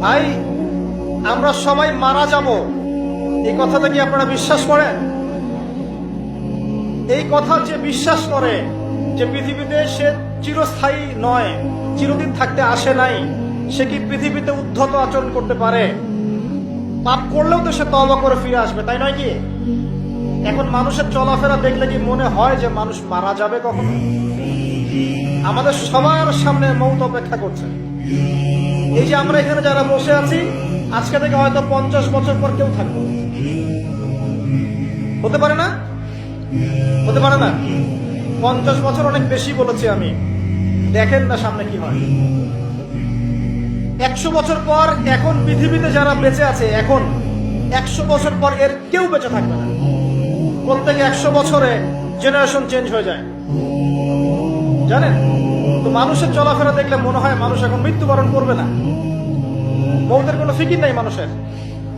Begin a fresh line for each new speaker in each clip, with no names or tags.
ভাই, আমরা সবাই মারা যাব, এই কথাটা কি আপনারা বিশ্বাস করেন? এই কথা যে বিশ্বাস করে যে পৃথিবীতে সে চিরস্থায়ী নয়, চিরদিন থাকতে আসে নাই, সে কি পৃথিবীতে উদ্ধত আচরণ করতে পারে? পাপ করলেও তো সে তওবা করে ফিরে আসবে, তাই নয় কি? এখন মানুষের চলাফেরা দেখলে কি মনে হয় যে মানুষ মারা যাবে কখনো? আমাদের সবার সামনে মৌত অপেক্ষা করছে। এই যে আমরা এখানে যারা বসে আছি, আজকে থেকে হয়তো 50 বছর পর কেউ থাকবো, হতে পারে না? হতে পারে না? 50 বছর অনেক বেশি বলেছি আমি, দেখেন না সামনে কি হয়। 100 বছর পর এখন পৃথিবীতে যারা বেঁচে আছে, এখন 100 বছর পর এর কেউ বেঁচে থাকবে না। প্রত্যেক 100 বছরে জেনারেশন চেঞ্জ হয়ে যায়, জানেন? তো মানুষের চলাফেরা দেখলে মনে হয় মানুষ এখন মৃত্যুবরণ করবে না। মৌতের কোনো ফিকির নাই মানুষের।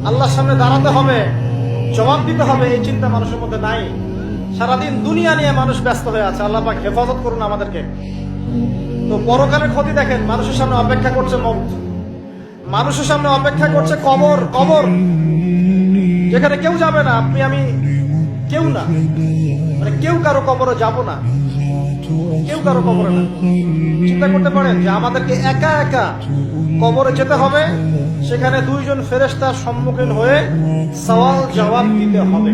আল্লাহর সামনে দাঁড়াতে হবে, জবাব দিতে হবে, এই চিন্তা মানুষের মধ্যে নাই। সারাদিন দুনিয়া নিয়ে মানুষ ব্যস্ত হয়ে আছে। আল্লাহ পাক হেফাজত করুন আমাদেরকে। তো পরকালের ক্ষতি দেখেন, মানুষের সামনে অপেক্ষা করছে মৌত, মানুষের সামনে অপেক্ষা করছে কবর। কবর যেখানে কেউ যাবে না, আপনি আমি কেউ না, মানে কেউ কারো কবরে যাব না, কেউ কারো কবরে না। চিন্তা করতে পারেন যে আমাদেরকে একা একা কবরে যেতে হবে, সেখানে 2 জন ফেরেশতার সম্মুখীন হয়ে সওয়াল জবাব দিতে হবে।